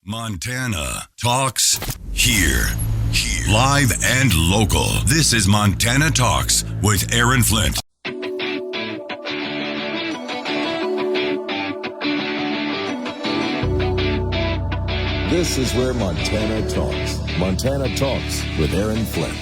Montana Talks here. Live and local. This is Montana Talks with Aaron Flint. This is where Montana talks. Montana Talks with Aaron Flint.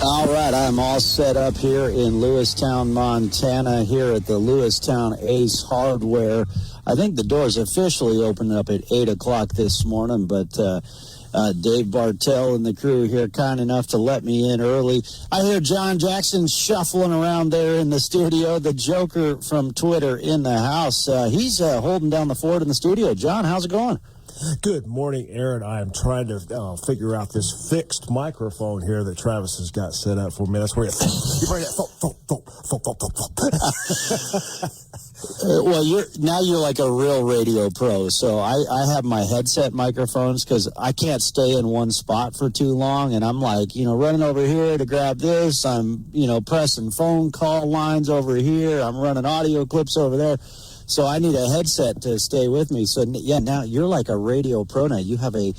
All right, I'm all set up here in Lewistown, Montana, here at the Lewistown Ace Hardware. I think the doors officially opened up at 8 o'clock this morning, but Dave Bartell and the crew here kind enough to let me in early. I hear John Jackson shuffling around there in the studio, the Joker from Twitter in the house. He's holding down the fort in the studio. John, how's it going? Good morning, Aaron. I am trying to figure out this fixed microphone here that Travis has got set up for me. That's where you bring that. Well, you're like a real radio pro. So I have my headset microphones because I can't stay in one spot for too long. And I'm like, running over here to grab this. I'm, pressing phone call lines over here. I'm running audio clips over there. So I need a headset to stay with me. So, yeah, now you're like a radio pro now. You have a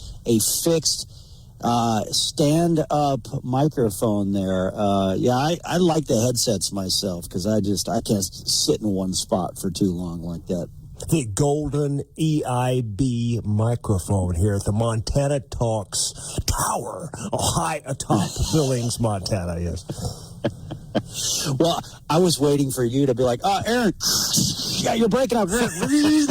fixed stand-up microphone there. I like the headsets myself because I can't sit in one spot for too long like that. The golden EIB microphone here at the Montana Talks Tower, high atop Billings, Montana, yes. Well, I was waiting for you to be like, Aaron, yeah, you're breaking up. We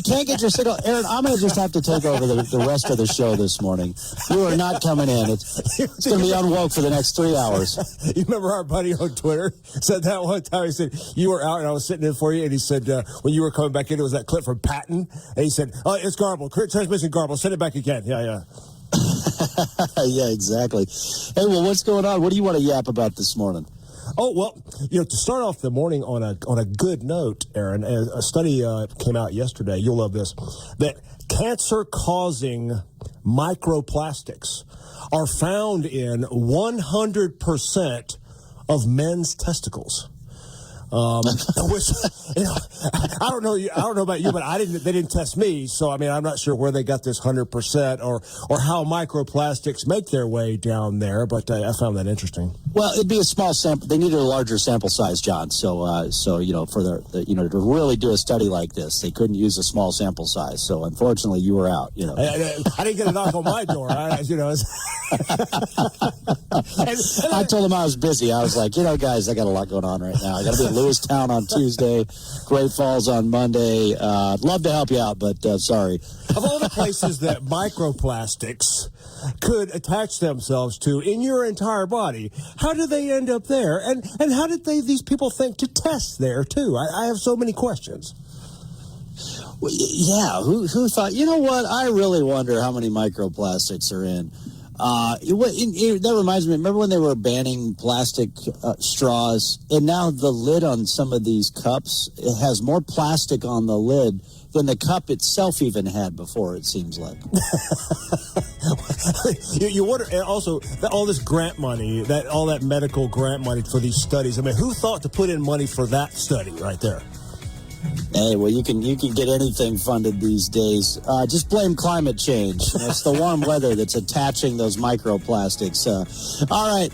can't get your signal. Aaron, I'm going to just have to take over the rest of the show this morning. You are not coming in. It's going to be unwoke for the next 3 hours. You remember our buddy on Twitter said that one time? He said, you were out and I was sitting in for you. And he said, when you were coming back in, it was that clip from Patton. And he said, it's garbled. Transmission garbled. Send it back again. Yeah. Yeah, exactly. Hey, well, what's going on? What do you want to yap about this morning? Oh, well, to start off the morning on a good note, Aaron, a study came out yesterday, you'll love this, that cancer-causing microplastics are found in 100% of men's testicles. Which, I don't know about you, but they didn't test me. So, I'm not sure where they got this 100% or how microplastics make their way down there, but I found that interesting. Well, it'd be a small sample. They needed a larger sample size, John. So for to really do a study like this, they couldn't use a small sample size. So, unfortunately, you were out, I didn't get a knock on my door. I told them I was busy. I was like, guys, I got a lot going on right now. I got to be in Lewistown on Tuesday, Great Falls on Monday. I'd love to help you out, but sorry. Of all the places that microplastics could attach themselves to in your entire body, how did they end up there? And how did these people think to test there, too? I have so many questions. Well, yeah, who thought, what? I really wonder how many microplastics are in. That reminds me, remember when they were banning plastic straws? And now the lid on some of these cups, it has more plastic on the lid than the cup itself even had before, it seems like. You wonder, and also, all this grant money, all that medical grant money for these studies, who thought to put in money for that study right there? Hey, well, you can get anything funded these days. Just blame climate change. It's the warm weather that's attaching those microplastics. All right.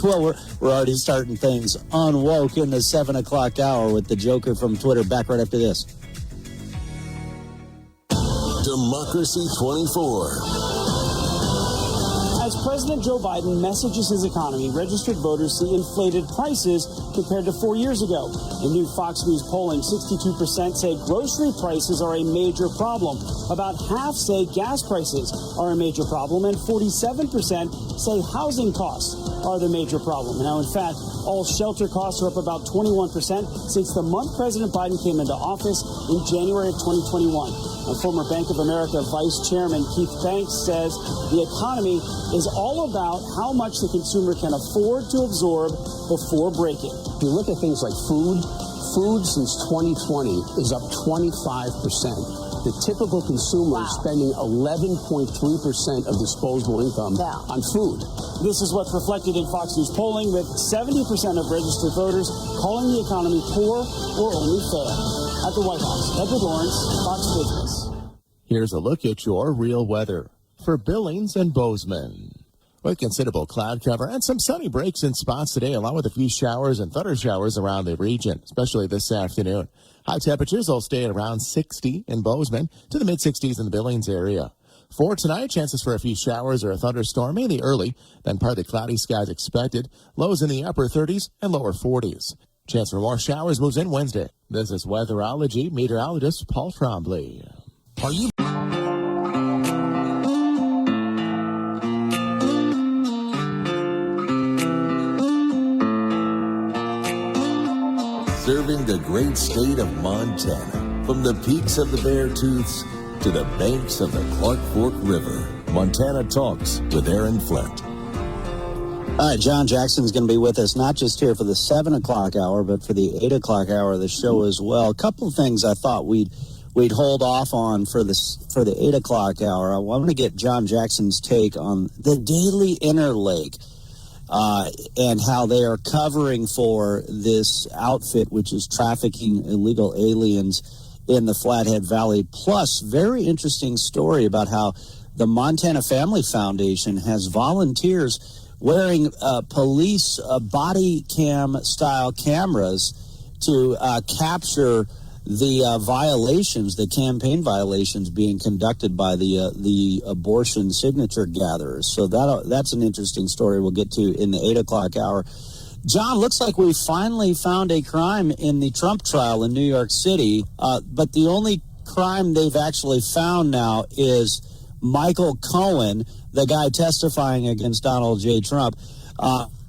Well, we're already starting things unwoke in the 7 o'clock hour with the Joker from Twitter. Back right after this. Democracy 24. As President Joe Biden messages his economy, registered voters see inflated prices compared to 4 years ago. In new Fox News polling, 62% say grocery prices are a major problem. About half say gas prices are a major problem, and 47% say housing costs are the major problem. Now, in fact, all shelter costs are up about 21% since the month President Biden came into office in January of 2021. Former Bank of America Vice Chairman Keith Banks says the economy is all about how much the consumer can afford to absorb before breaking. If you look at things like food since 2020 is up 25%. The typical consumer is spending 11.3% of disposable income on food. This is what's reflected in Fox News polling, with 70% of registered voters calling the economy poor or only fair. At the White House, Edward Lawrence, Fox Business. Here's a look at your real weather for Billings and Bozeman. With considerable cloud cover and some sunny breaks in spots today, along with a few showers and thunder showers around the region, especially this afternoon. High temperatures will stay at around 60 in Bozeman to the mid-60s in the Billings area. For tonight, chances for a few showers or a thunderstorm, mainly early, then partly cloudy skies expected. Lows in the upper 30s and lower 40s. Chance for more showers moves in Wednesday. This is weatherology meteorologist Paul Trombley. Are you serving the great state of Montana, from the peaks of the Beartooths to the banks of the Clark Fork River? Montana Talks with Aaron Flint. All right, John Jackson's going to be with us, not just here for the 7 o'clock hour, but for the 8 o'clock hour of the show as well. A couple of things I thought we'd hold off on for the 8 o'clock hour. I want to get John Jackson's take on the Daily Interlake and how they are covering for this outfit, which is trafficking illegal aliens in the Flathead Valley. Plus, very interesting story about how the Montana Family Foundation has volunteers wearing police body cam style cameras to capture the violations, the campaign violations being conducted by the abortion signature gatherers. So that's an interesting story we'll get to in the 8 o'clock hour. John, looks like we finally found a crime in the Trump trial in New York City, but the only crime they've actually found now is Michael Cohen, the guy testifying against Donald J. Trump.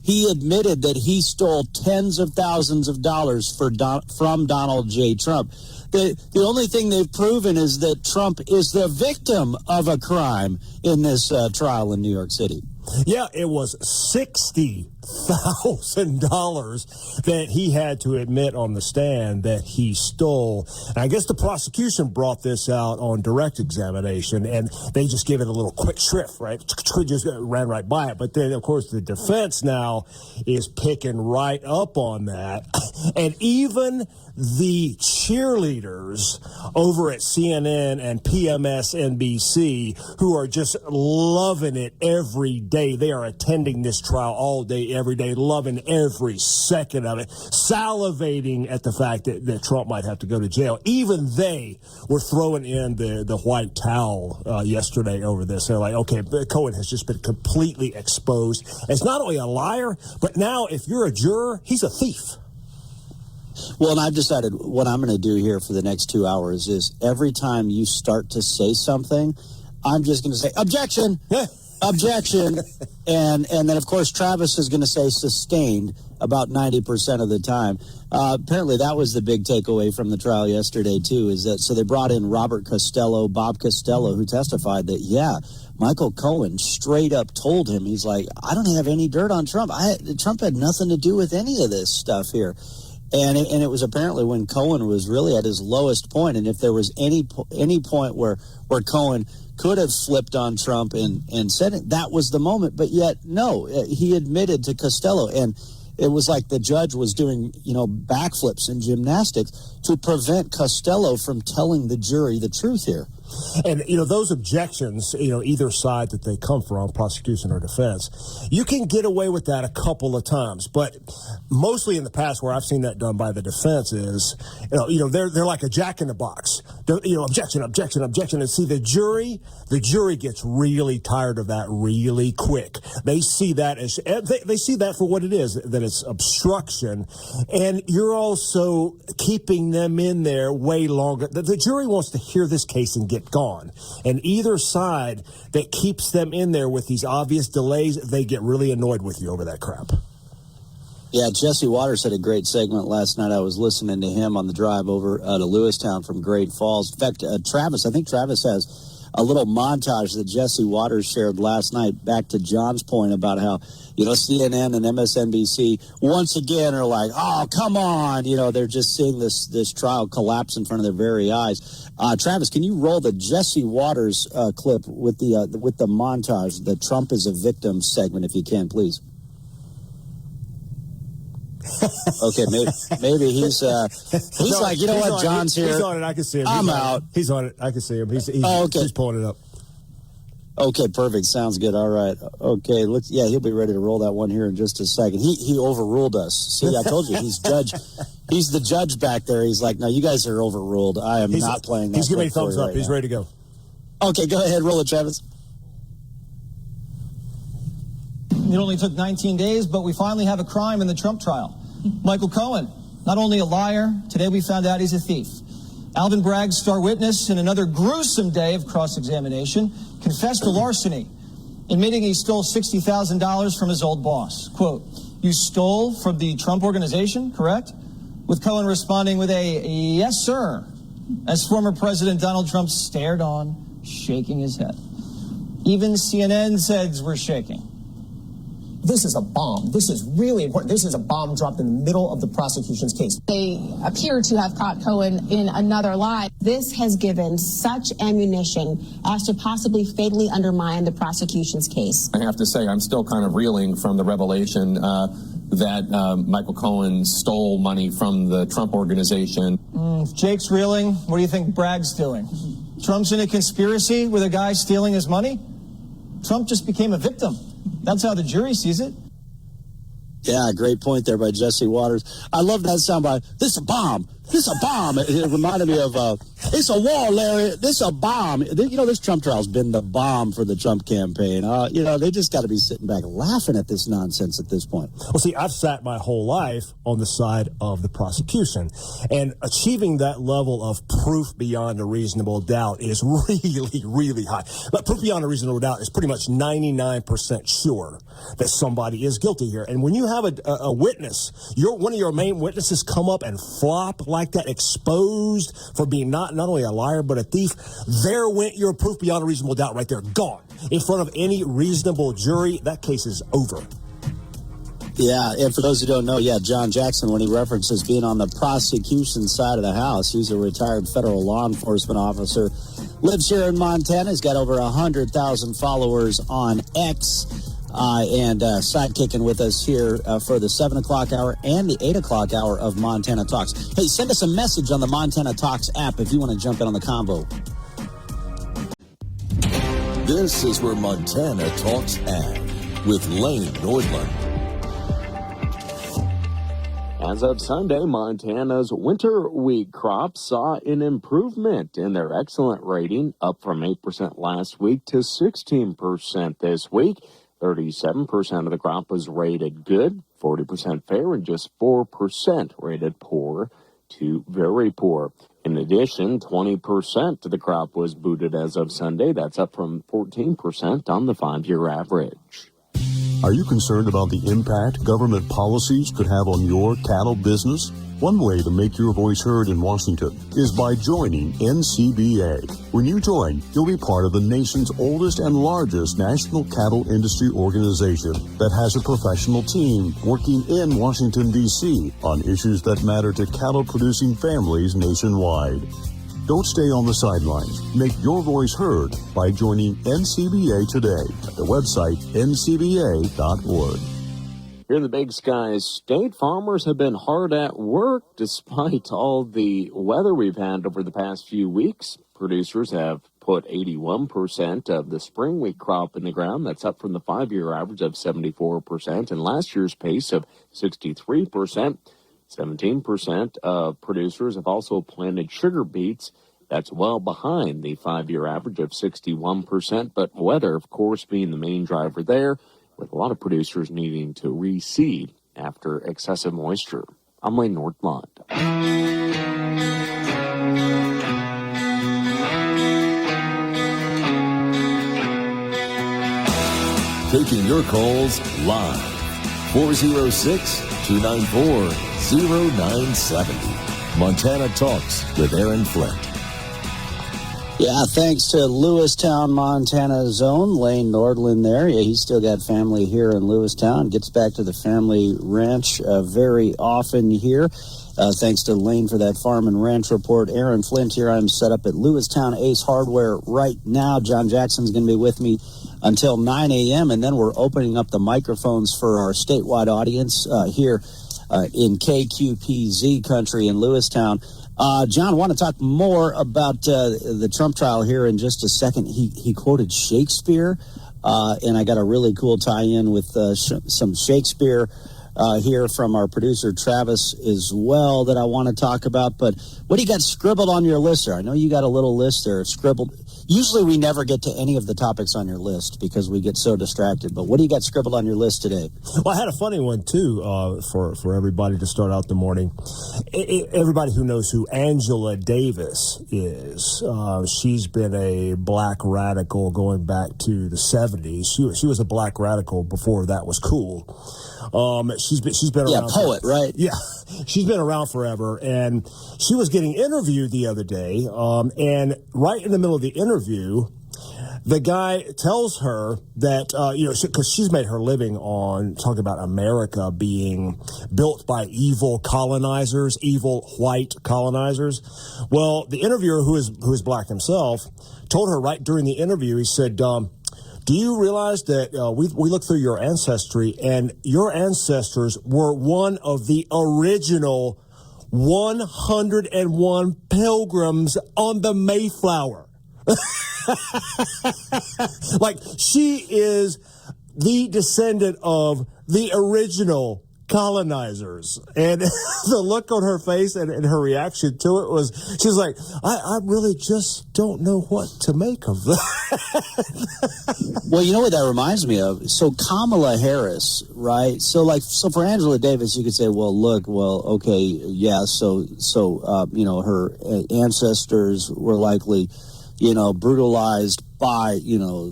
He admitted that he stole tens of thousands of dollars from Donald J. Trump. The only thing they've proven is that Trump is the victim of a crime in this trial in New York City. Yeah, it was $60,000 that he had to admit on the stand that he stole. And I guess the prosecution brought this out on direct examination, and they just gave it a little quick shrift, right? Just ran right by it. But then, of course, the defense now is picking right up on that. And even the cheerleaders over at CNN and PMSNBC, who are just loving it every day. They are attending this trial all day, every day, loving every second of it, salivating at the fact that Trump might have to go to jail. Even they were throwing in the white towel yesterday over this. They're like, okay, Cohen has just been completely exposed as not only a liar, but now if you're a juror, he's a thief. Well, and I've decided what I'm going to do here for the next 2 hours is every time you start to say something, I'm just going to say, objection, objection. And then, of course, Travis is going to say sustained about 90% of the time. Apparently, that was the big takeaway from the trial yesterday, too, is that so they brought in Bob Costello, who testified that, yeah, Michael Cohen straight up told him, he's like, I don't have any dirt on Trump. Trump had nothing to do with any of this stuff here. And it was apparently when Cohen was really at his lowest point, and if there was any point where Cohen could have flipped on Trump and said it, that was the moment. But yet, no, he admitted to Costello, and it was like the judge was doing, backflips and gymnastics to prevent Costello from telling the jury the truth here. And, those objections, either side that they come from, prosecution or defense, you can get away with that a couple of times. But mostly in the past where I've seen that done by the defense is, they're like a jack in the box. Objection, objection, objection. And see, the jury gets really tired of that really quick. They see that as, they see that for what it is, that it's obstruction. And you're also keeping them in there way longer. The jury wants to hear this case and get gone. And either side that keeps them in there with these obvious delays, they get really annoyed with you over that crap. Yeah, Jesse Waters had a great segment last night. I was listening to him on the drive over to Lewistown from Great Falls. In fact, I think Travis has a little montage that Jesse Waters shared last night, back to John's point about how, CNN and MSNBC once again are like, oh, come on. They're just seeing this trial collapse in front of their very eyes. Travis, can you roll the Jesse Waters clip with the montage, the Trump is a victim segment, if you can, please? Okay, maybe he's No, like, you know what, John's here. He's on it. I can see him. I'm out. He's on it. I can see him. He's okay. He's pulling it up. Okay, perfect. Sounds good. All right. Okay, he'll be ready to roll that one here in just a second. He overruled us. See, I told you, he's judge. He's the judge back there. He's like, no, you guys are overruled. I am not playing that. He's giving me thumbs up. He's ready to go. Okay, go ahead. Roll it, Travis. It only took 19 days, but we finally have a crime in the Trump trial. Michael Cohen, not only a liar, today we found out he's a thief. Alvin Bragg's star witness, in another gruesome day of cross-examination, confessed to larceny, admitting he stole $60,000 from his old boss. Quote, "You stole from the Trump organization, correct?" With Cohen responding with a "yes, sir," as former President Donald Trump stared on, shaking his head. Even CNN's heads were shaking. This is a bomb. This is really important. This is a bomb dropped in the middle of the prosecution's case. They appear to have caught Cohen in another lie. This has given such ammunition as to possibly fatally undermine the prosecution's case. I have to say, I'm still kind of reeling from the revelation that Michael Cohen stole money from the Trump organization. If Jake's reeling, what do you think Bragg's doing? Trump's in a conspiracy with a guy stealing his money? Trump just became a victim. That's how the jury sees it. Yeah, great point there by Jesse Waters. I love that soundbite. This is a bomb. This is a bomb. It reminded me of, it's a war, Larry. This is a bomb. You know, this Trump trial's been the bomb for the Trump campaign. You know, they just got to be sitting back laughing at this nonsense at this point. Well, see, I've sat my whole life on the side of the prosecution, and achieving that level of proof beyond a reasonable doubt is really, really high. But proof beyond a reasonable doubt is pretty much 99% sure that somebody is guilty here. And when you have a witness, one of your main witnesses come up and flop like that, exposed for being not only a liar but a thief, there went your proof beyond a reasonable doubt right there, gone. In front of any reasonable jury, that case is over. Yeah, and for those who don't know, John Jackson, when he references being on the prosecution side of the house, he's a retired federal law enforcement officer, lives here in Montana, he's got over 100,000 followers on X, and sidekicking with us here for the 7 o'clock hour and the 8 o'clock hour of Montana Talks. Hey, send us a message on the Montana Talks app if you want to jump in on the convo. This is where Montana Talks at with Lane Nordlund. As of Sunday, Montana's winter wheat crop saw an improvement in their excellent rating, up from 8% last week to 16% this week. 37% of the crop was rated good, 40% fair, and just 4% rated poor to very poor. In addition, 20% of the crop was booted as of Sunday. That's up from 14% on the 5-year average. Are you concerned about the impact government policies could have on your cattle business? One way to make your voice heard in Washington is by joining NCBA. When you join, you'll be part of the nation's oldest and largest national cattle industry organization that has a professional team working in Washington, D.C. on issues that matter to cattle-producing families nationwide. Don't stay on the sidelines. Make your voice heard by joining NCBA today at the website ncba.org. Here in the Big Sky State, farmers have been hard at work despite all the weather we've had over the past few weeks. Producers have put 81% of the spring wheat crop in the ground. That's up from the 5-year average of 74% and last year's pace of 63%. 17% of producers have also planted sugar beets. That's well behind the 5-year average of 61%, but weather, of course, being the main driver there, with a lot of producers needing to reseed after excessive moisture. I'm Lane Nordlund. Taking your calls live. 406-294-0970. Montana Talks with Aaron Flint. Yeah, thanks to Lewistown, Montana's own Lane Nordlund there. Yeah, he's still got family here in Lewistown. Gets back to the family ranch very often here. Thanks to Lane for that farm and ranch report. Aaron Flint here. I'm set up at Lewistown Ace Hardware right now. John Jackson's going to be with me until 9 a.m., and then we're opening up the microphones for our statewide audience here in KQPZ country in Lewistown. John, I want to talk more about the Trump trial here in just a second. He quoted Shakespeare, and I got a really cool tie-in with some Shakespeare here from our producer Travis as well that I want to talk about. But what do you got scribbled on your list there? I know you got a little list there scribbled. Usually we never get to any of the topics on your list because we get so distracted. But what do you got scribbled on your list today? Well, I had a funny one, too, for everybody to start out the morning. Everybody who knows who Angela Davis is, she's been a black radical going back to the 70s. She was a black radical before that was cool. She's been around. Yeah, poet, right? Yeah, she's been around forever, and she was getting interviewed the other day, and right in the middle of the interview, the guy tells her that, because she's made her living on talking about America being built by evil colonizers, evil white colonizers. Well, the interviewer, who is black himself, told her right during the interview, he said, do you realize that we looked through your ancestry, and your ancestors were one of the original 101 pilgrims on the Mayflower? Like, she is the descendant of the original colonizers. And the look on her face and her reaction to it was, she's like, I really just don't know what to make of that. Well, you know what that reminds me of? So Kamala Harris, right? So for Angela Davis, you could say, okay, yeah, so her ancestors were likely, brutalized by,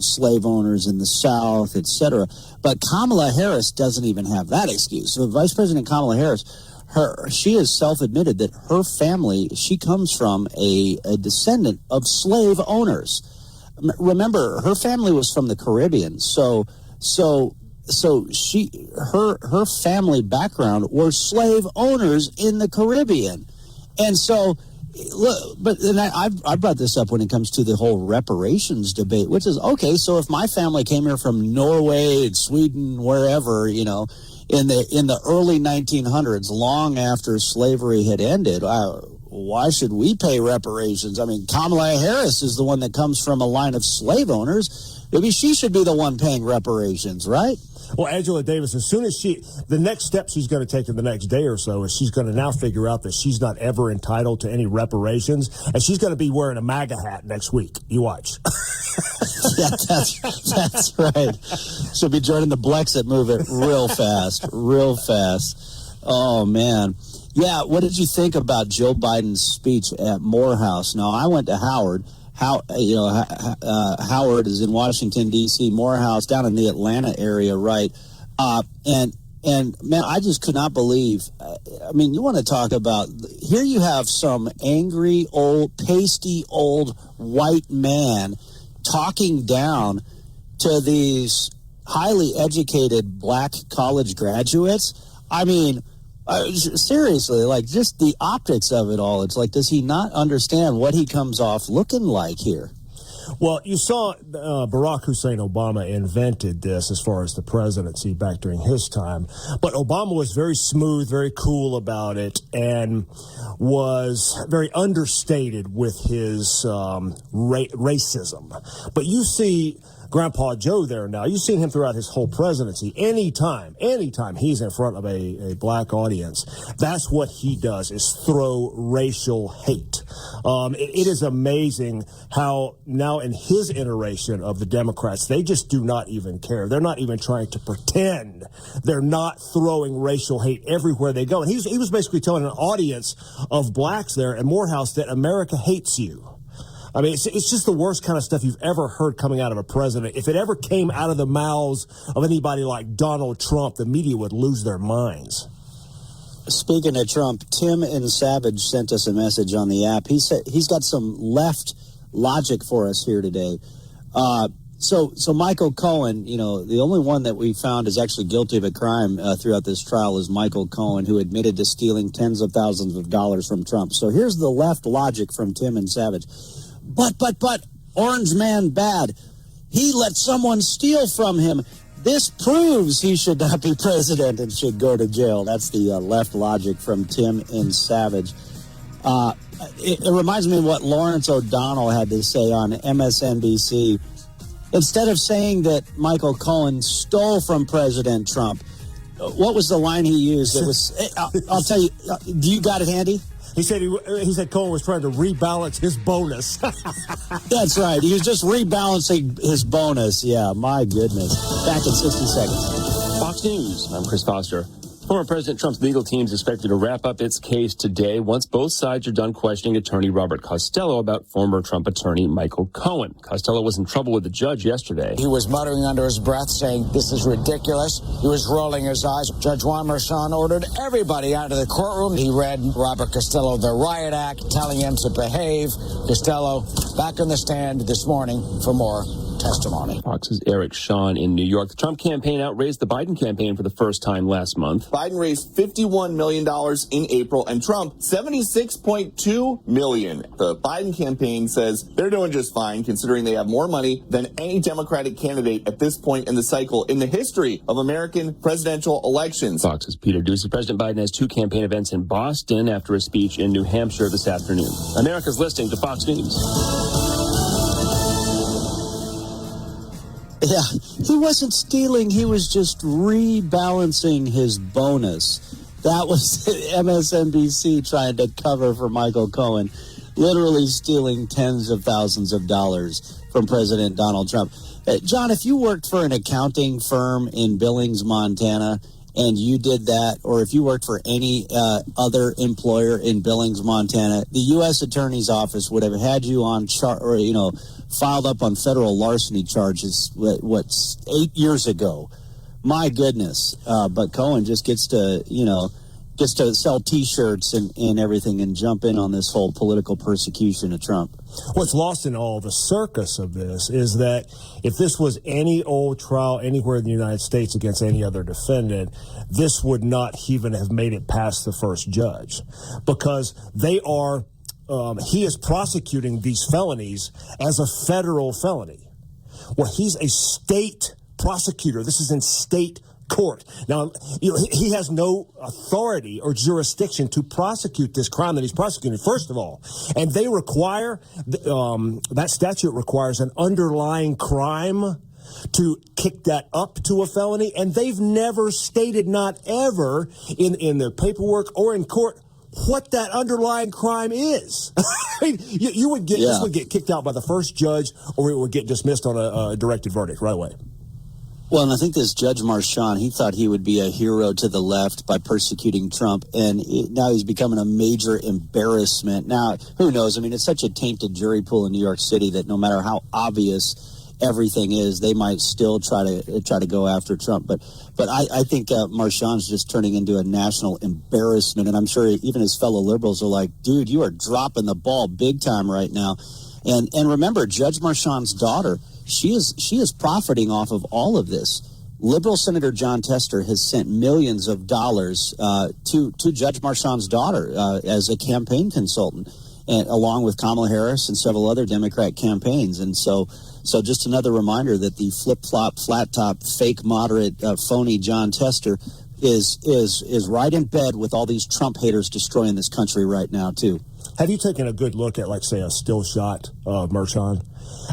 slave owners in the South, etc. But Kamala Harris doesn't even have that excuse. So Vice President Kamala Harris, she has self-admitted that her family, she comes from a descendant of slave owners. Remember, her family was from the Caribbean. So her family background were slave owners in the Caribbean. And so, look, but then I brought this up when it comes to the whole reparations debate, which is, okay, so if my family came here from Norway and Sweden, wherever, in the early 1900s, long after slavery had ended, why should we pay reparations? I mean, Kamala Harris is the one that comes from a line of slave owners. Maybe she should be the one paying reparations, right? Well, Angela Davis, as soon as the next step she's going to take in the next day or so is she's going to now figure out that she's not ever entitled to any reparations, and she's going to be wearing a MAGA hat next week. You watch. Yeah, that's right. She'll be joining the Blexit movement real fast. Oh, man. Yeah, what did you think about Joe Biden's speech at Morehouse? Now, I went to Howard. Howard is in Washington, D.C., Morehouse down in the Atlanta area, right? And man, I just could not believe. I mean, you want to talk about, here you have some angry, pasty, old white man talking down to these highly educated black college graduates. I mean, seriously, like, just the optics of it all. It's like, does he not understand what he comes off looking like here? Well, you saw Barack Hussein Obama invented this as far as the presidency back during his time. But Obama was very smooth, very cool about it, and was very understated with his racism. But you see Grandpa Joe there now. You've seen him throughout his whole presidency. Anytime he's in front of a black audience, that's what he does, is throw racial hate. It is amazing how now in his iteration of the Democrats, they just do not even care. They're not even trying to pretend. They're not throwing racial hate everywhere they go. And he was basically telling an audience of blacks there at Morehouse that America hates you. I mean, it's just the worst kind of stuff you've ever heard coming out of a president. If it ever came out of the mouths of anybody like Donald Trump, the media would lose their minds. Speaking of Trump, Tim in Savage sent us a message on the app. He said he's got some left logic for us here today. So Michael Cohen, the only one that we found is actually guilty of a crime throughout this trial is Michael Cohen, who admitted to stealing tens of thousands of dollars from Trump. So here's the left logic from Tim in Savage. But, Orange Man bad. He let someone steal from him. This proves he should not be president and should go to jail. That's the left logic from Tim in Savage. It reminds me of what Lawrence O'Donnell had to say on MSNBC. Instead of saying that Michael Cohen stole from President Trump, what was the line he used? It was, I'll tell you, do you got it handy? He said Cohen was trying to rebalance his bonus. That's right. He was just rebalancing his bonus. Yeah, my goodness. Back in 60 seconds. Fox News, I'm Chris Foster. Former President Trump's legal team is expected to wrap up its case today once both sides are done questioning attorney Robert Costello about former Trump attorney Michael Cohen. Costello was in trouble with the judge yesterday. He was muttering under his breath, saying, "This is ridiculous." He was rolling his eyes. Judge Juan Merchan ordered everybody out of the courtroom. He read Robert Costello the riot act, telling him to behave. Costello back on the stand this morning for more testimony. Fox's Eric Shawn in New York. The Trump campaign outraised the Biden campaign for the first time last month. Biden raised $51 million in April and Trump $76.2 million. The Biden campaign says they're doing just fine considering they have more money than any Democratic candidate at this point in the cycle in the history of American presidential elections. Fox's Peter Doocy. President Biden has two campaign events in Boston after a speech in New Hampshire this afternoon. America's listening to Fox News. Yeah, he wasn't stealing. He was just rebalancing his bonus. That was MSNBC trying to cover for Michael Cohen, literally stealing tens of thousands of dollars from President Donald Trump. John, if you worked for an accounting firm in Billings, Montana, and you did that, or if you worked for any other employer in Billings, Montana, the U.S. Attorney's Office would have had you on filed up on federal larceny charges, 8 years ago. My goodness. But Cohen just gets to sell T-shirts and everything and jump in on this whole political persecution of Trump. What's lost in all the circus of this is that if this was any old trial anywhere in the United States against any other defendant, this would not even have made it past the first judge, because they are he is prosecuting these felonies as a federal felony. Well, he's a state prosecutor. This is in state court. Now, he has no authority or jurisdiction to prosecute this crime that he's prosecuting, first of all. And they require, that statute requires an underlying crime to kick that up to a felony. And they've never stated, not ever, in their paperwork or in court, what that underlying crime is. I mean, this would get kicked out by the first judge, or it would get dismissed on a directed verdict right away. Well, and I think this Judge Merchan, he thought he would be a hero to the left by persecuting Trump, and now he's becoming a major embarrassment. Now, who knows? I mean, it's such a tainted jury pool in New York City that no matter how obvious everything is, they might still try to go after Trump. But I think Marchand's just turning into a national embarrassment, and I'm sure even his fellow liberals are like, dude, you are dropping the ball big time right now. And remember, Judge Marchand's daughter, she is profiting off of all of this. Liberal Senator John Tester has sent millions of dollars to Judge Marchand's daughter as a campaign consultant, and along with Kamala Harris and several other Democrat campaigns. And so just another reminder that the flip-flop, flat-top, fake moderate, phony John Tester is right in bed with all these Trump haters destroying this country right now, too. Have you taken a good look at, like, say, a still shot of Merchan?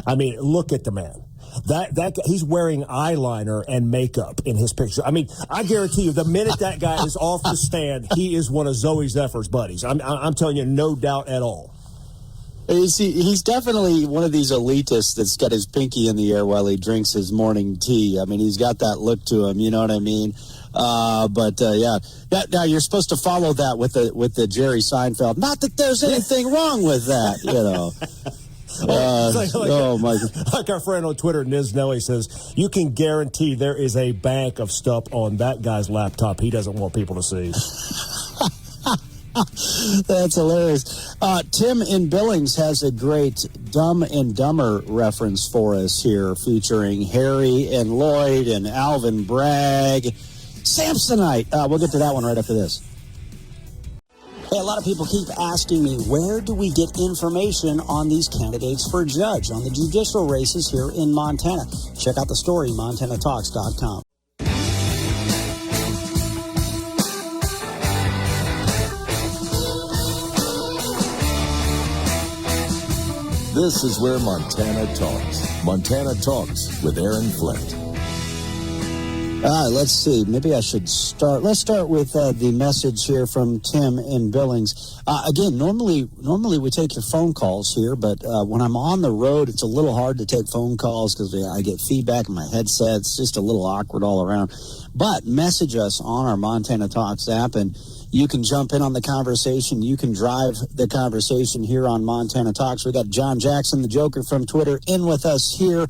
I mean, look at the man. That he's wearing eyeliner and makeup in his picture. I mean, I guarantee you, the minute that guy is off the stand, he is one of Zoe Zephyr's buddies. I'm telling you, no doubt at all. You see, he's definitely one of these elitists that's got his pinky in the air while he drinks his morning tea. I mean, he's got that look to him. You know what I mean? Yeah. Now you're supposed to follow that with the Jerry Seinfeld. Not that there's anything wrong with that, you know. Like our friend on Twitter, Niz Nelly, says, you can guarantee there is a bank of stuff on that guy's laptop he doesn't want people to see. That's hilarious. Tim in Billings has a great Dumb and Dumber reference for us here, featuring Harry and Lloyd and Alvin Bragg. Samsonite. We'll get to that one right after this. Hey, a lot of people keep asking me, where do we get information on these candidates for judge, on the judicial races here in Montana? Check out the story, MontanaTalks.com. This is where Montana talks. Montana Talks with Aaron Flint. Let's see. Maybe I should start. Let's start with the message here from Tim in Billings. Again, normally we take your phone calls here, but when I'm on the road, it's a little hard to take phone calls because I get feedback in my headset. It's just a little awkward all around. But message us on our Montana Talks app, and you can jump in on the conversation. You can drive the conversation here on Montana Talks. We got John Jackson, the Joker from Twitter, in with us here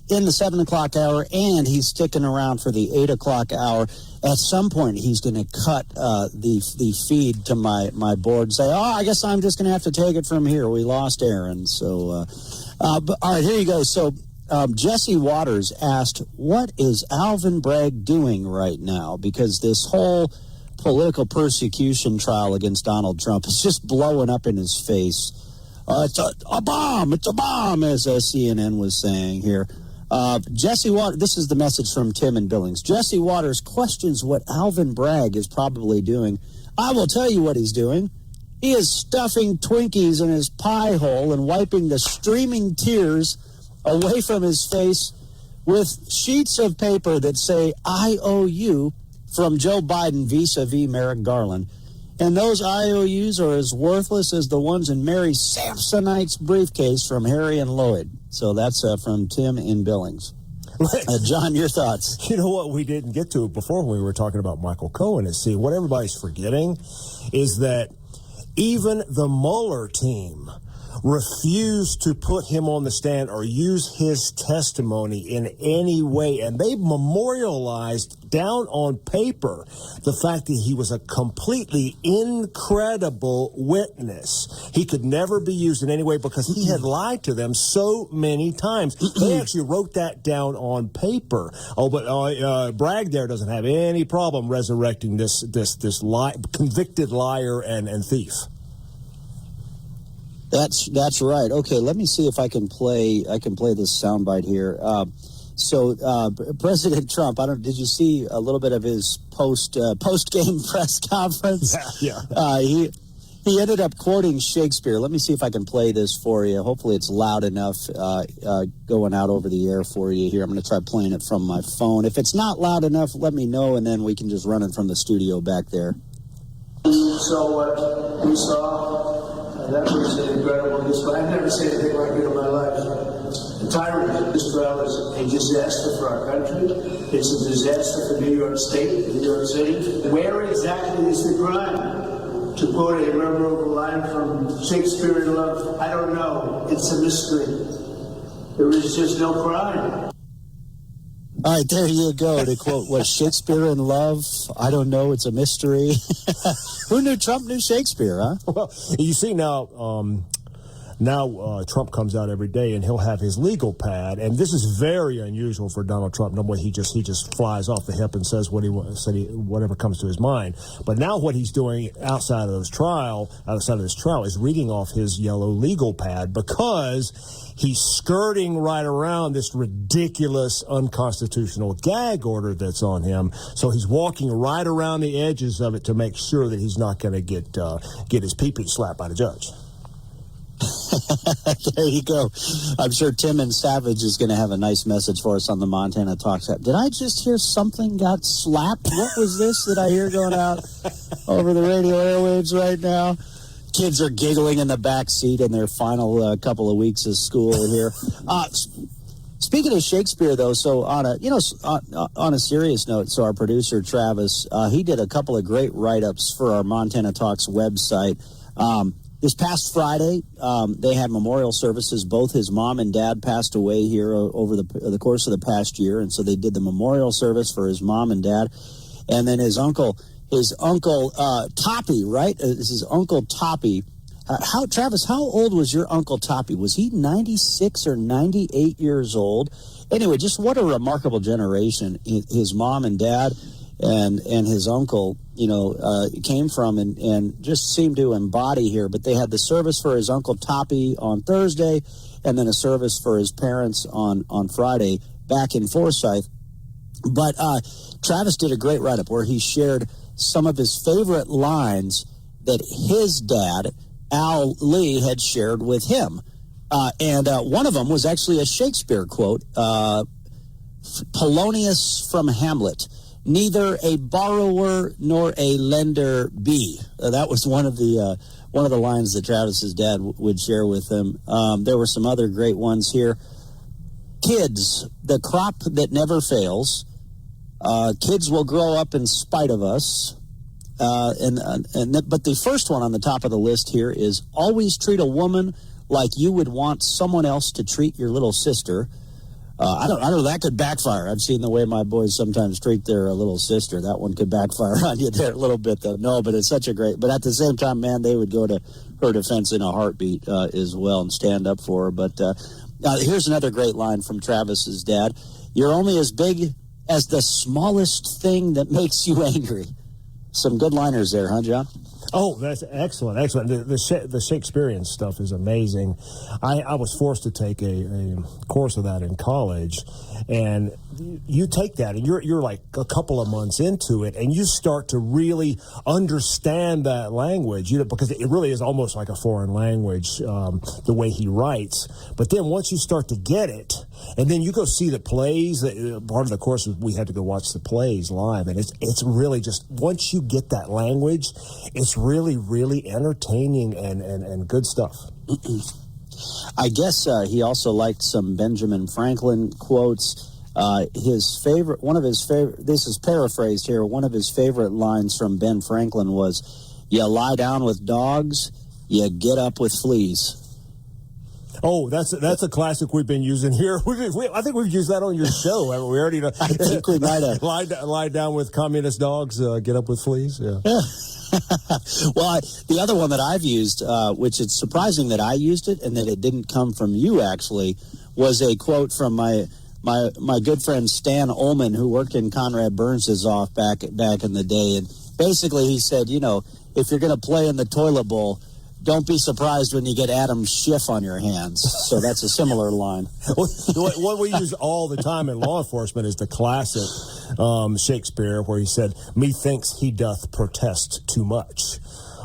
in the 7 o'clock hour, and he's sticking around for the 8 o'clock hour. At some point, he's going to cut the feed to my board and say, I guess I'm just going to have to take it from here. We lost Aaron. So, but, all right, here you go. So Jesse Waters asked, what is Alvin Bragg doing right now? Because this whole political persecution trial against Donald Trump is just blowing up in his face. It's a bomb. It's a bomb, as CNN was saying here. Jesse Waters, this is the message from Tim in Billings. Jesse Waters questions what Alvin Bragg is probably doing. I will tell you what he's doing. He is stuffing Twinkies in his pie hole and wiping the streaming tears away from his face with sheets of paper that say, I owe you, from Joe Biden vis-a-vis Merrick Garland. And those IOUs are as worthless as the ones in Mary Samsonite's briefcase from Harry and Lloyd. So that's from Tim in Billings. John, your thoughts? You know what we didn't get to before when we were talking about Michael Cohen is, see, what everybody's forgetting is that even the Mueller team refused to put him on the stand or use his testimony in any way. And they memorialized down on paper the fact that he was a completely incredible witness. He could never be used in any way because he had lied to them so many times. They actually wrote that down on paper. Oh, but Bragg there doesn't have any problem resurrecting this convicted liar and thief. That's right. Okay, let me see if I can play this soundbite here. So President Trump, did you see a little bit of his post game press conference? Yeah. He ended up quoting Shakespeare. Let me see if I can play this for you. Hopefully it's loud enough going out over the air for you here. I'm going to try playing it from my phone. If it's not loud enough, let me know, and then we can just run it from the studio back there. So what we saw, that was an incredible display. I've never seen anything like it in my life. The tyrant, this trial is a disaster for our country. It's a disaster for New York State, New York City. Where exactly is the crime? To quote a memorable line from Shakespeare in Love, I don't know. It's a mystery. There is just no crime. All right, there you go. To quote what Shakespeare in Love, I don't know, it's a mystery. Who knew Trump knew Shakespeare, huh? Well, you see now Trump comes out every day and he'll have his legal pad, and this is very unusual for Donald Trump. Normally he just flies off the hip and says whatever comes to his mind. But now what he's doing outside of this trial is reading off his yellow legal pad because he's skirting right around this ridiculous unconstitutional gag order that's on him. So he's walking right around the edges of it to make sure that he's not going to get his pee-pee slapped by the judge. There you go. I'm sure Tim in Savage is going to have a nice message for us on the Montana Talks app. Did I just hear something got slapped? What was this that I hear going out over the radio airwaves right now? Kids are giggling in the back seat in their final couple of weeks of school here. Speaking of Shakespeare, though, so on a serious note, so our producer Travis, he did a couple of great write-ups for our Montana Talks website. This past Friday, they had memorial services. Both his mom and dad passed away here over the course of the past year, and so they did the memorial service for his mom and dad, and then his uncle Toppy, right? This is Uncle Toppy. Travis, how old was your Uncle Toppy? Was he 96 or 98 years old? Anyway, just what a remarkable generation his mom and dad and his uncle, came from and just seemed to embody here. But they had the service for his Uncle Toppy on Thursday and then a service for his parents on Friday back in Forsyth. But Travis did a great write-up where he shared some of his favorite lines that his dad, Al Lee, had shared with him. And one of them was actually a Shakespeare quote, Polonius from Hamlet. Neither a borrower nor a lender be. That was one of the lines that Travis's dad would share with him. There were some other great ones here. Kids, the crop that never fails. Kids will grow up in spite of us. But the first one on the top of the list here is always treat a woman like you would want someone else to treat your little sister. I don't know, that could backfire. I've seen the way my boys sometimes treat their little sister. That one could backfire on you there a little bit, though. No, but it's such a great, but at the same time, man, they would go to her defense in a heartbeat as well and stand up for her. But here's another great line from Travis's dad. You're only as big as the smallest thing that makes you angry. Some good liners there, huh, John? Oh, that's excellent, excellent. The Shakespearean stuff is amazing. I was forced to take a course of that in college, and you take that, and you're like a couple of months into it, and you start to really understand that language, because it really is almost like a foreign language, the way he writes. But then once you start to get it, and then you go see the plays, part of the course we had to go watch the plays live, and it's really just, once you get that language, it's really, really entertaining and good stuff. I guess he also liked some Benjamin Franklin quotes. This is paraphrased here, one of his favorite lines from Ben Franklin was, you lie down with dogs, you get up with fleas. Oh, that's a classic we've been using here. I think we've used that on your show. We already know. I think we might have. Lie down with communist dogs, get up with fleas. Yeah. Well, the other one that I've used, which it's surprising that I used it and that it didn't come from you actually, was a quote from my good friend Stan Ullman, who worked in Conrad Burns' off back in the day. And basically he said, if you're going to play in the toilet bowl, don't be surprised when you get Adam Schiff on your hands. So that's a similar line. What we use all the time in law enforcement is the classic Shakespeare, where he said, methinks he doth protest too much.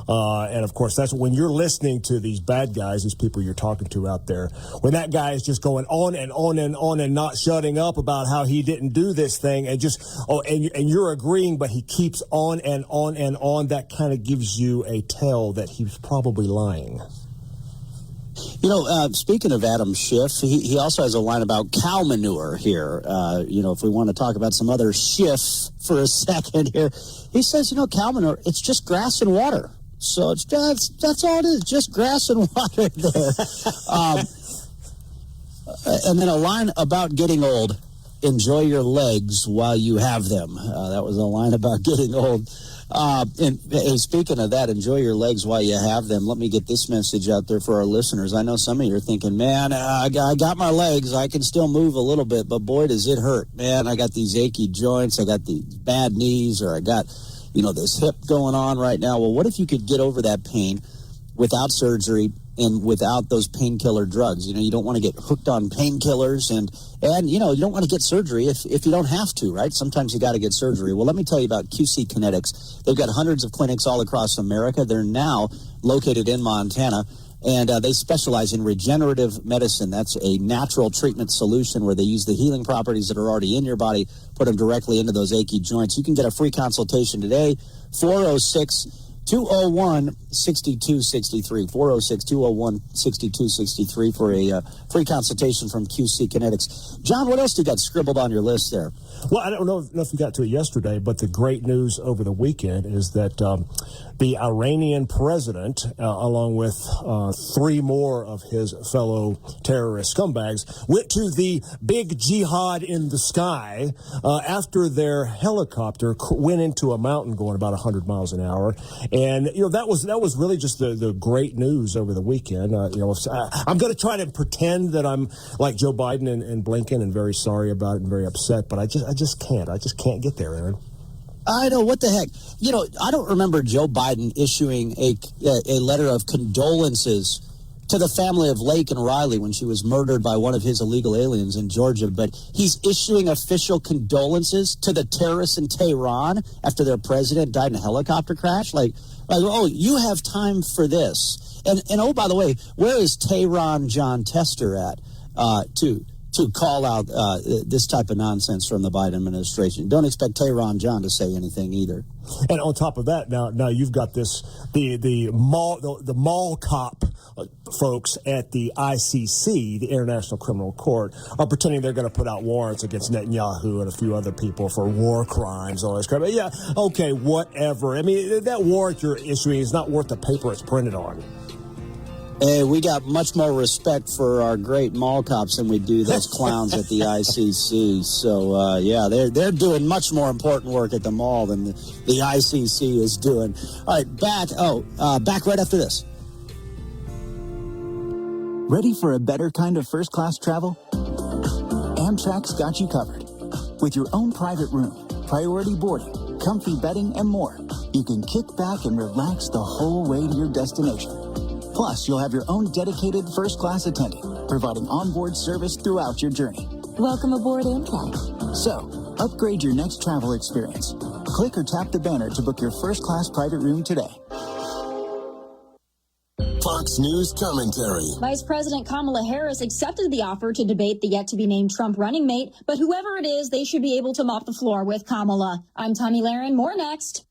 And, of course, that's when you're listening to these bad guys, these people you're talking to out there, when that guy is just going on and on and on and not shutting up about how he didn't do this thing and and you're agreeing, but he keeps on and on and on, that kind of gives you a tell that he's probably lying. Speaking of Adam Schiff, he also has a line about cow manure here. If we want to talk about some other Schiff for a second here, he says, cow manure, it's just grass and water. So that's all it is, just grass and water there. And then a line about getting old. Enjoy your legs while you have them. That was a line about getting old. And speaking of that, enjoy your legs while you have them. Let me get this message out there for our listeners. I know some of you are thinking, man, I got my legs. I can still move a little bit, but boy, does it hurt. Man, I got these achy joints. I got these bad knees, or I got this hip going on right now. Well, what if you could get over that pain without surgery and without those painkiller drugs? You don't want to get hooked on painkillers, and you don't want to get surgery if you don't have to, right? Sometimes you got to get surgery. Well, let me tell you about QC Kinetics. They've got hundreds of clinics all across America. They're now located in Montana, and they specialize in regenerative medicine. That's a natural treatment solution where they use the healing properties that are already in your body, put them directly into those achy joints. You can get a free consultation today, 406-201-6263, 406-201-6263 for a free consultation from QC Kinetics. John, what else do you got scribbled on your list there? Well, I don't know if you got to it yesterday, but the great news over the weekend is that the Iranian president, along with three more of his fellow terrorist scumbags, went to the big jihad in the sky after their helicopter went into a mountain going about 100 miles an hour. And, that was really just the great news over the weekend. I'm going to try to pretend that I'm like Joe Biden and Blinken and very sorry about it and very upset, but I just can't. I just can't get there, Aaron. I know, what the heck. I don't remember Joe Biden issuing a letter of condolences to the family of Lake and Riley when she was murdered by one of his illegal aliens in Georgia, but he's issuing official condolences to the terrorists in Tehran after their president died in a helicopter crash. Like, oh, you have time for this. And oh, by the way, where is Tehran John Tester at to call out this type of nonsense from the Biden administration? Don't expect Tehran John to say anything either. And on top of that, now you've got the mall cop folks at the ICC, the International Criminal Court, are pretending they're going to put out warrants against Netanyahu and a few other people for war crimes, all this crap. Yeah, okay, whatever. I mean, that warrant you're issuing is not worth the paper it's printed on. Hey, we got much more respect for our great mall cops than we do those clowns at the ICC. So, yeah, they're doing much more important work at the mall than the ICC is doing. All right, back right after this. Ready for a better kind of first-class travel? Amtrak's got you covered. With your own private room, priority boarding, comfy bedding, and more, you can kick back and relax the whole way to your destination. Plus, you'll have your own dedicated first-class attendant, providing onboard service throughout your journey. Welcome aboard Amtrak. So, upgrade your next travel experience. Click or tap the banner to book your first-class private room today. Fox News commentary. Vice President Kamala Harris accepted the offer to debate the yet-to-be-named Trump running mate, but whoever it is, they should be able to mop the floor with Kamala. I'm Tommy Lahren. More next.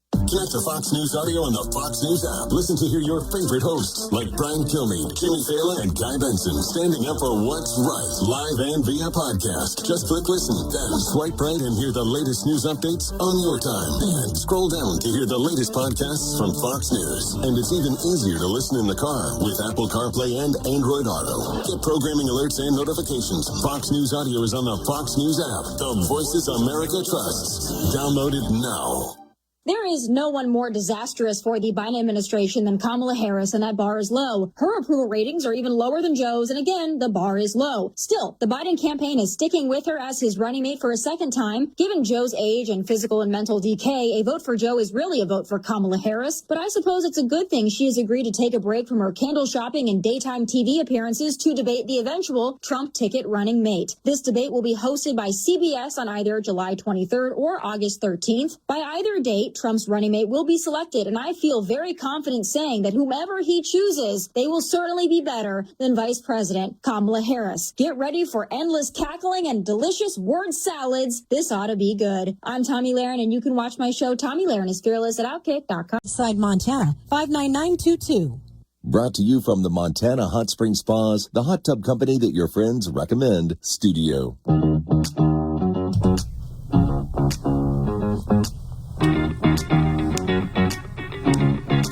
Connect to Fox News Audio on the Fox News app. Listen to hear your favorite hosts like Brian Kilmeade, Jimmy Fallon, and Guy Benson standing up for what's right, live and via podcast. Just click listen, then swipe right and hear the latest news updates on your time. And scroll down to hear the latest podcasts from Fox News. And it's even easier to listen in the car with Apple CarPlay and Android Auto. Get programming alerts and notifications. Fox News Audio is on the Fox News app. The voices America trusts. Download it now. There is no one more disastrous for the Biden administration than Kamala Harris, and that bar is low. Her approval ratings are even lower than Joe's, and again, the bar is low. Still, the Biden campaign is sticking with her as his running mate for a second time. Given Joe's age and physical and mental decay, a vote for Joe is really a vote for Kamala Harris. But I suppose it's a good thing she has agreed to take a break from her candle shopping and daytime TV appearances to debate the eventual Trump ticket running mate. This debate will be hosted by CBS on either July 23rd or August 13th. By either date, Trump's running mate will be selected, and I feel very confident saying that whomever he chooses, they will certainly be better than Vice President Kamala Harris. Get ready for endless cackling and delicious word salads. This ought to be good. I'm Tommy Lahren, and you can watch my show, Tommy Lahren is Fearless, at Outkick.com. Side Montana, 59922. Brought to you from the Montana Hot Spring Spas, the hot tub company that your friends recommend, Studio.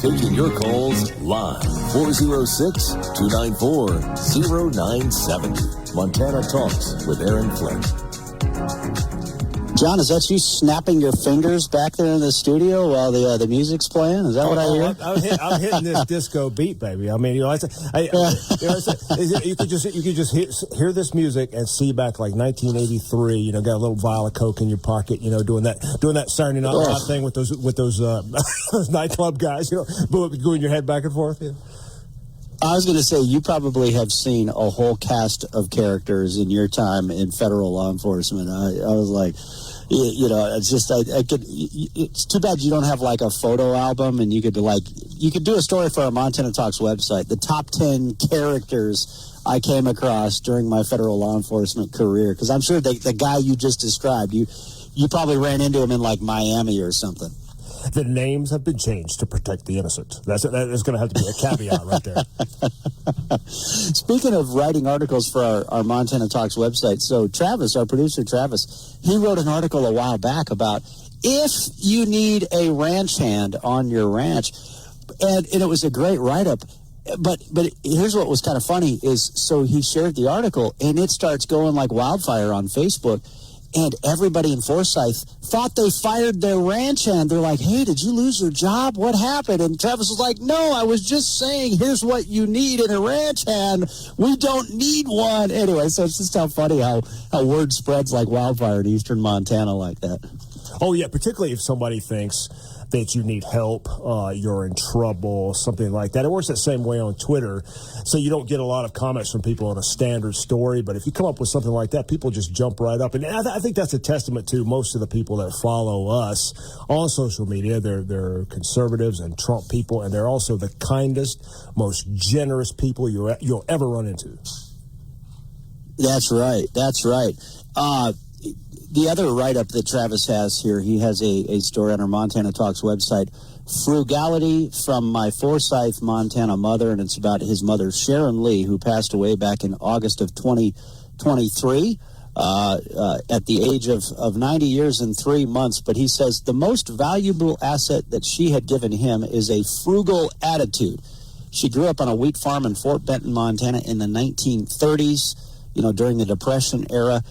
Taking your calls live. 406-294-0970. Montana Talks with Aaron Flynn. John, is that you snapping your fingers back there in the studio while the music's playing? Is that what I hear? I'm hitting this disco beat, baby. I mean, you could just hear this music and see back like 1983. You know, got a little vial of coke in your pocket. You know, doing that Saturday Night Live thing with those those nightclub guys. You know, going your head back and forth. Yeah. I was going to say, you probably have seen a whole cast of characters in your time in federal law enforcement. I was like, you know, it's just, it's too bad you don't have like a photo album and you could do a story for our Montana Talks website, the top 10 characters I came across during my federal law enforcement career. Because I'm sure the guy you just described, you probably ran into him in like Miami or something. The names have been changed to protect the innocent. That is going to have to be a caveat right there. Speaking of writing articles for our Montana Talks website, so Travis, our producer Travis, he wrote an article a while back about if you need a ranch hand on your ranch, and it was a great write-up. But here's what was kind of funny is, so he shared the article, and it starts going like wildfire on Facebook. And everybody in Forsyth thought they fired their ranch hand. They're like, hey, did you lose your job? What happened? And Travis was like, no, I was just saying, here's what you need in a ranch hand. We don't need one. Anyway, so it's just how funny how word spreads like wildfire in eastern Montana like that. Oh, yeah, particularly if somebody thinks states you need help, you're in trouble, something like that. It works that same way on Twitter, so you don't get a lot of comments from people on a standard story. But if you come up with something like that, people just jump right up. And I think that's a testament to most of the people that follow us on social media. They're conservatives and Trump people, and they're also the kindest, most generous people you'll ever run into. That's right. That's right. The other write-up that Travis has here, he has a story on our Montana Talks website, Frugality from My Forsyth, Montana Mother, and it's about his mother, Sharon Lee, who passed away back in August of 2023 at the age of 90 years and 3 months. But he says the most valuable asset that she had given him is a frugal attitude. She grew up on a wheat farm in Fort Benton, Montana in the 1930s, during the Depression era.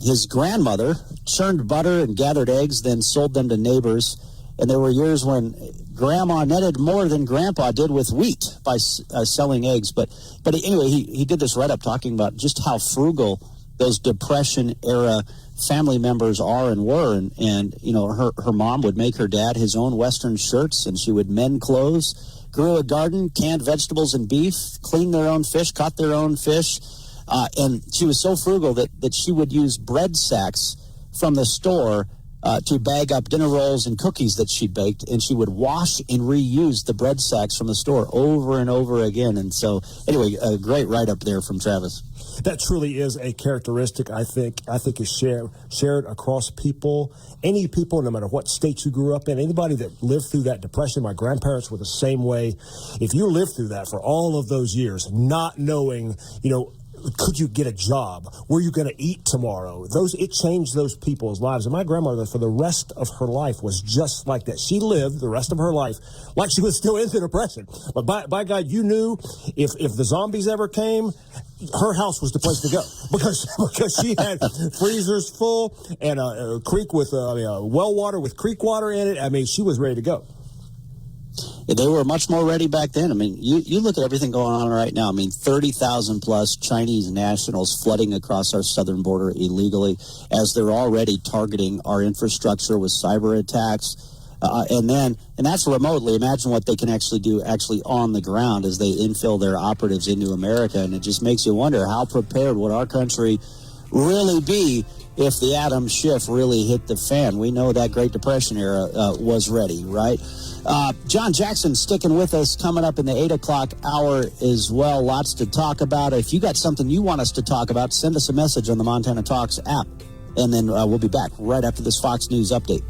His grandmother churned butter and gathered eggs, then sold them to neighbors. And there were years when Grandma netted more than Grandpa did with wheat by selling eggs. But anyway, he did this write-up talking about just how frugal those Depression-era family members are and were. And her mom would make her dad his own Western shirts, and she would mend clothes, grew a garden, canned vegetables and beef, cleaned their own fish, caught their own fish. And she was so frugal that she would use bread sacks from the store to bag up dinner rolls and cookies that she baked, and she would wash and reuse the bread sacks from the store over and over again. And so, anyway, a great write-up there from Travis. That truly is a characteristic I think is shared across people, any people, no matter what state you grew up in, anybody that lived through that Depression. My grandparents were the same way. If you lived through that for all of those years, not knowing, could you get a job? Were you going to eat tomorrow? It changed those people's lives. And my grandmother, for the rest of her life, was just like that. She lived the rest of her life like she was still in the Depression. But by God, you knew if the zombies ever came, her house was the place to go because she had freezers full and a creek with well water with creek water in it. I mean, she was ready to go. They were much more ready back then. I mean, you look at everything going on right now. I mean, 30,000 plus Chinese nationals flooding across our southern border illegally as they're already targeting our infrastructure with cyber attacks. And that's remotely. Imagine what they can actually do on the ground as they infill their operatives into America. And it just makes you wonder, how prepared would our country really be if the Adam Schiff really hit the fan? We know that Great Depression era was ready, right? John Jackson sticking with us coming up in the 8 o'clock hour as well. Lots to talk about. If you got something you want us to talk about, send us a message on the Montana Talks app. And then we'll be back right after this Fox News update.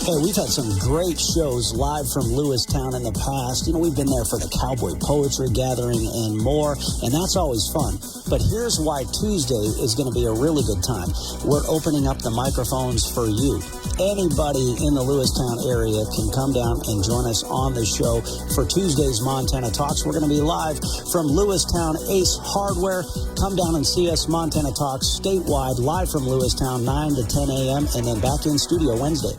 Hey, we've had some great shows live from Lewistown in the past. We've been there for the Cowboy Poetry Gathering and more, and that's always fun. But here's why Tuesday is going to be a really good time. We're opening up the microphones for you. Anybody in the Lewistown area can come down and join us on the show for Tuesday's Montana Talks. We're going to be live from Lewistown Ace Hardware. Come down and see us, Montana Talks, statewide, live from Lewistown, 9 to 10 a.m., and then back in studio Wednesday.